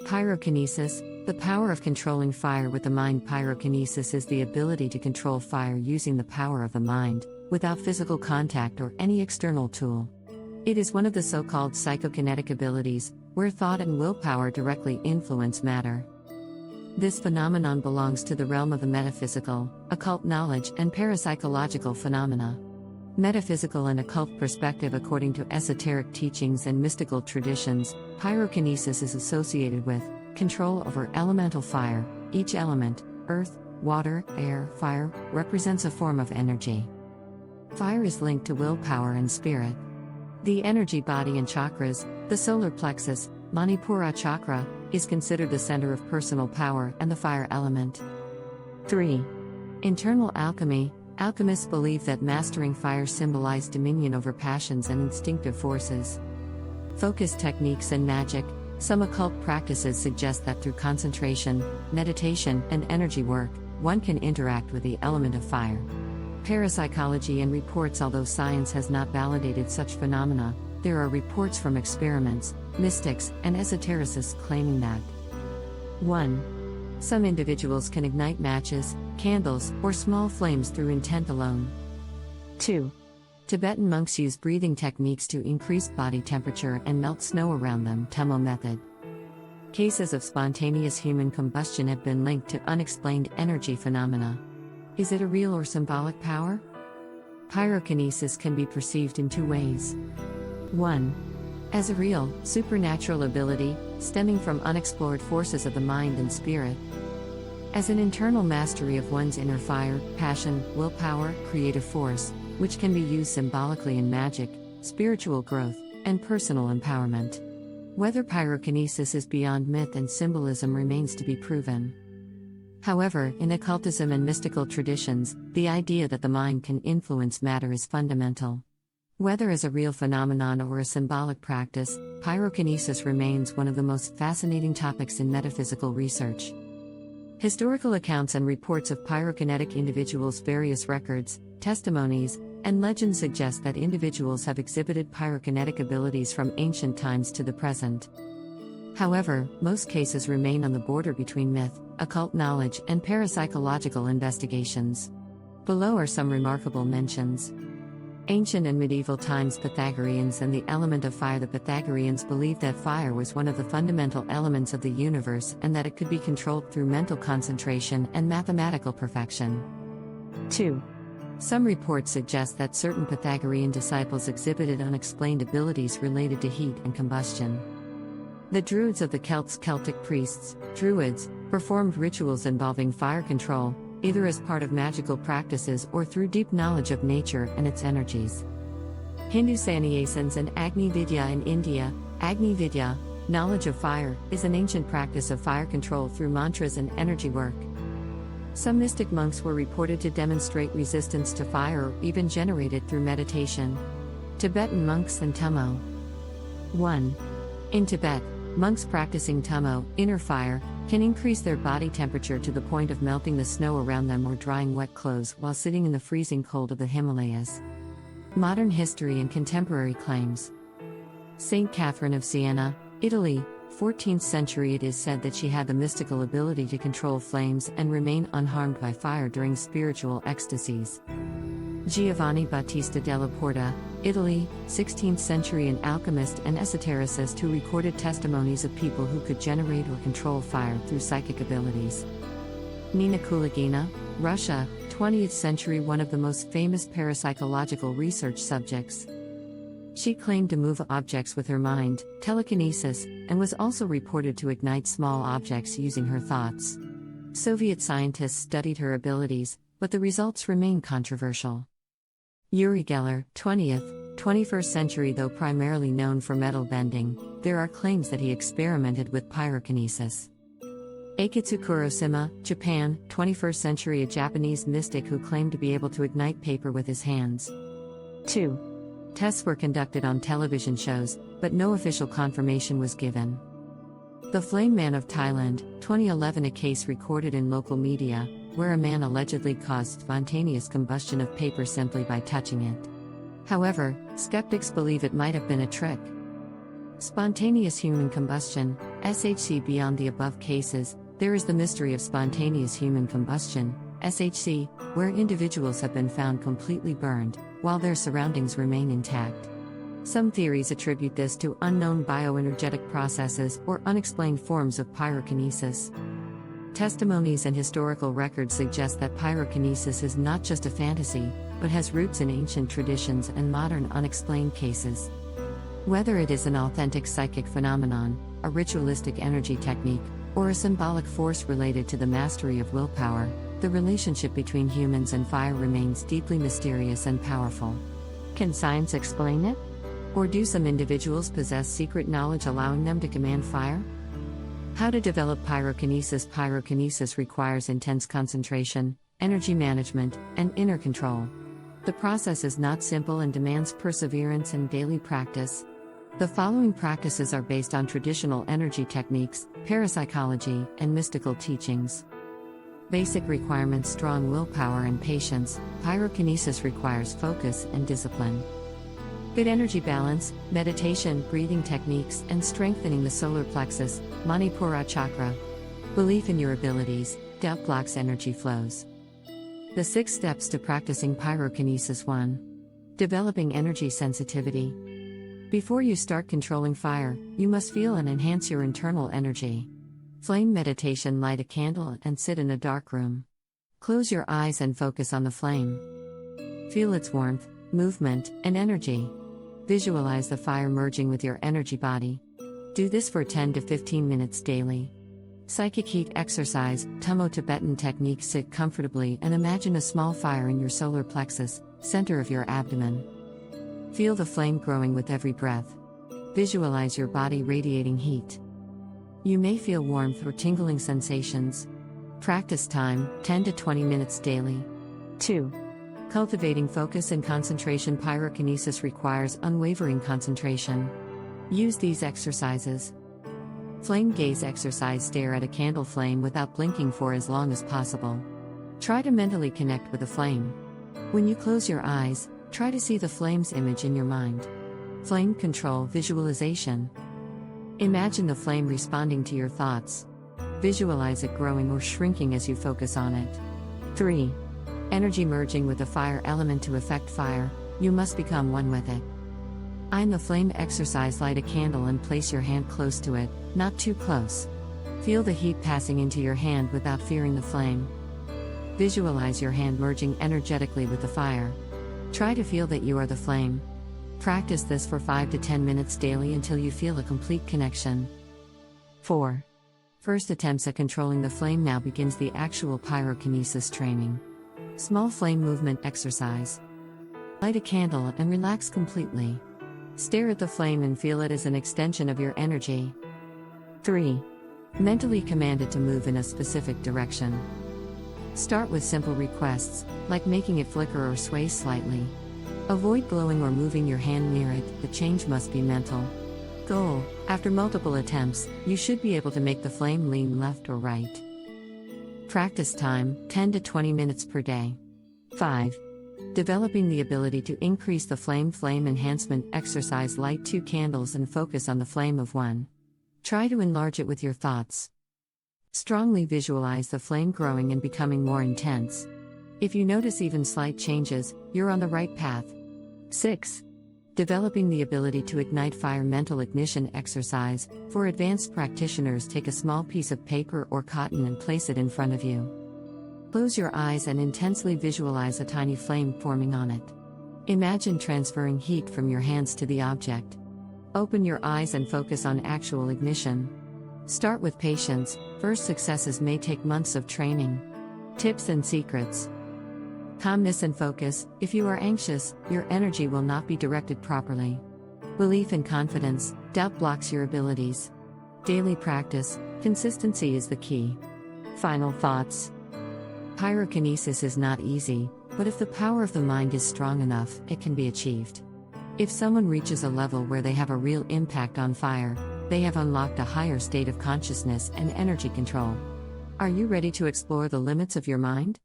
Pyrokinesis, the power of controlling fire with the mind. Pyrokinesis is the ability to control fire using the power of the mind, without physical contact or any external tool. It is one of the so-called psychokinetic abilities, where thought and willpower directly influence matter. This phenomenon belongs to the realm of the metaphysical, occult knowledge, and parapsychological phenomena. Metaphysical and occult perspective. According to esoteric teachings and mystical traditions, pyrokinesis is associated with control over elemental fire. Each element, earth, water, air, fire, represents a form of energy. Fire is linked to willpower and spirit. The energy body and chakras, the solar plexus, Manipura chakra, is considered the center of personal power and the fire element. 3. Internal alchemy. Alchemists believe that mastering fire symbolizes dominion over passions and instinctive forces. Focus techniques and magic. Some occult practices suggest that through concentration, meditation, and energy work, one can interact with the element of fire. Parapsychology and reports. Although science has not validated such phenomena, there are reports from experiments, mystics, and esotericists claiming that 1. Some individuals can ignite matches, candles, or small flames through intent alone. 2. Tibetan monks use breathing techniques to increase body temperature and melt snow around them. Tummo method. Cases of spontaneous human combustion have been linked to unexplained energy phenomena. Is it a real or symbolic power? Pyrokinesis can be perceived in two ways. 1. As a real, supernatural ability, stemming from unexplored forces of the mind and spirit. As an internal mastery of one's inner fire, passion, willpower, creative force, which can be used symbolically in magic, spiritual growth, and personal empowerment. Whether pyrokinesis is beyond myth and symbolism remains to be proven. However, in occultism and mystical traditions, the idea that the mind can influence matter is fundamental. Whether as a real phenomenon or a symbolic practice, pyrokinesis remains one of the most fascinating topics in metaphysical research. Historical accounts and reports of pyrokinetic individuals. Various records, testimonies, and legends suggest that individuals have exhibited pyrokinetic abilities from ancient times to the present. However, most cases remain on the border between myth, occult knowledge, and parapsychological investigations. Below are some remarkable mentions. Ancient and medieval times. Pythagoreans and the element of fire. The Pythagoreans believed that fire was one of the fundamental elements of the universe and that it could be controlled through mental concentration and mathematical perfection. 2. Some reports suggest that certain Pythagorean disciples exhibited unexplained abilities related to heat and combustion. The Druids of the Celtic priests, Druids, performed rituals involving fire control, either as part of magical practices or through deep knowledge of nature and its energies. Hindu sannyasins and Agni Vidya. In India, Agni Vidya, knowledge of fire, is an ancient practice of fire control through mantras and energy work. Some mystic monks were reported to demonstrate resistance to fire or even generate it through meditation. Tibetan monks and Tummo. 1. In Tibet, monks practicing Tummo, inner fire, can increase their body temperature to the point of melting the snow around them or drying wet clothes while sitting in the freezing cold of the Himalayas. Modern history and contemporary claims. Saint Catherine of Siena, Italy, 14th century. It is said that she had the mystical ability to control flames and remain unharmed by fire during spiritual ecstasies. Giovanni Battista della Porta, Italy, 16th century. An alchemist and esotericist who recorded testimonies of people who could generate or control fire through psychic abilities. Nina Kulagina, Russia, 20th century. One of the most famous parapsychological research subjects. She claimed to move objects with her mind, telekinesis, and was also reported to ignite small objects using her thoughts. Soviet scientists studied her abilities, but the results remain controversial. Uri Geller, 20th, 21st century. Though primarily known for metal bending, there are claims that he experimented with pyrokinesis. Akitsu Kuroshima, Japan, 21st century. A Japanese mystic who claimed to be able to ignite paper with his hands. 2. Tests were conducted on television shows, but no official confirmation was given. The Flame Man of Thailand, 2011. A case recorded in local media, where a man allegedly caused spontaneous combustion of paper simply by touching it. However, skeptics believe it might have been a trick. Spontaneous human combustion, SHC. Beyond the above cases, there is the mystery of spontaneous human combustion, SHC, where individuals have been found completely burned, while their surroundings remain intact. Some theories attribute this to unknown bioenergetic processes or unexplained forms of pyrokinesis. Testimonies and historical records suggest that pyrokinesis is not just a fantasy, but has roots in ancient traditions and modern unexplained cases. Whether it is an authentic psychic phenomenon, a ritualistic energy technique, or a symbolic force related to the mastery of willpower, the relationship between humans and fire remains deeply mysterious and powerful. Can science explain it? Or do some individuals possess secret knowledge allowing them to command fire? How to develop pyrokinesis? Pyrokinesis requires intense concentration, energy management, and inner control. The process is not simple and demands perseverance and daily practice. The following practices are based on traditional energy techniques, parapsychology, and mystical teachings. Basic requirements: strong willpower and patience. Pyrokinesis requires focus and discipline. Good energy balance, meditation, breathing techniques, and strengthening the solar plexus, Manipura chakra. Belief in your abilities, doubt blocks energy flows. The 6 steps to practicing pyrokinesis. 1. Developing energy sensitivity. Before you start controlling fire, you must feel and enhance your internal energy. Flame meditation: light a candle and sit in a dark room. Close your eyes and focus on the flame. Feel its warmth, movement, and energy. Visualize the fire merging with your energy body. Do this for 10 to 15 minutes daily. Psychic heat exercise, Tummo Tibetan technique: sit comfortably and imagine a small fire in your solar plexus, center of your abdomen. Feel the flame growing with every breath. Visualize your body radiating heat. You may feel warmth or tingling sensations. Practice time, 10 to 20 minutes daily. 2. Cultivating focus and concentration. Pyrokinesis requires unwavering concentration. Use these exercises. Flame gaze exercise: stare at a candle flame without blinking for as long as possible. Try to mentally connect with the flame. When you close your eyes, try to see the flame's image in your mind. Flame control visualization. Imagine the flame responding to your thoughts. Visualize it growing or shrinking as you focus on it. 3. Energy merging with the fire element. To affect fire, you must become one with it. I'm the flame exercise: light a candle and place your hand close to it, not too close. Feel the heat passing into your hand without fearing the flame. Visualize your hand merging energetically with the fire. Try to feel that you are the flame. Practice this for 5 to 10 minutes daily until you feel a complete connection. 4. First attempts at controlling the flame. Now begins the actual pyrokinesis training. Small flame movement exercise. Light a candle and relax completely. Stare at the flame and feel it as an extension of your energy. 3. Mentally command it to move in a specific direction. Start with simple requests, like making it flicker or sway slightly. Avoid blowing or moving your hand near it. The change must be mental. Goal: after multiple attempts, you should be able to make the flame lean left or right. Practice time, 10 to 20 minutes per day. 5. Developing the ability to increase the flame. Flame enhancement exercise: light 2 candles and focus on the flame of 1. Try to enlarge it with your thoughts. Strongly visualize the flame growing and becoming more intense. If you notice even slight changes, you're on the right path. 6. Developing the ability to ignite fire. Mental ignition exercise: for advanced practitioners, take a small piece of paper or cotton and place it in front of you. Close your eyes and intensely visualize a tiny flame forming on it. Imagine transferring heat from your hands to the object. Open your eyes and focus on actual ignition. Start with patience. First successes may take months of training. Tips and secrets. Calmness and focus: if you are anxious, your energy will not be directed properly. Belief and confidence: doubt blocks your abilities. Daily practice: consistency is the key. Final thoughts. Pyrokinesis is not easy, but if the power of the mind is strong enough, it can be achieved. If someone reaches a level where they have a real impact on fire, they have unlocked a higher state of consciousness and energy control. Are you ready to explore the limits of your mind?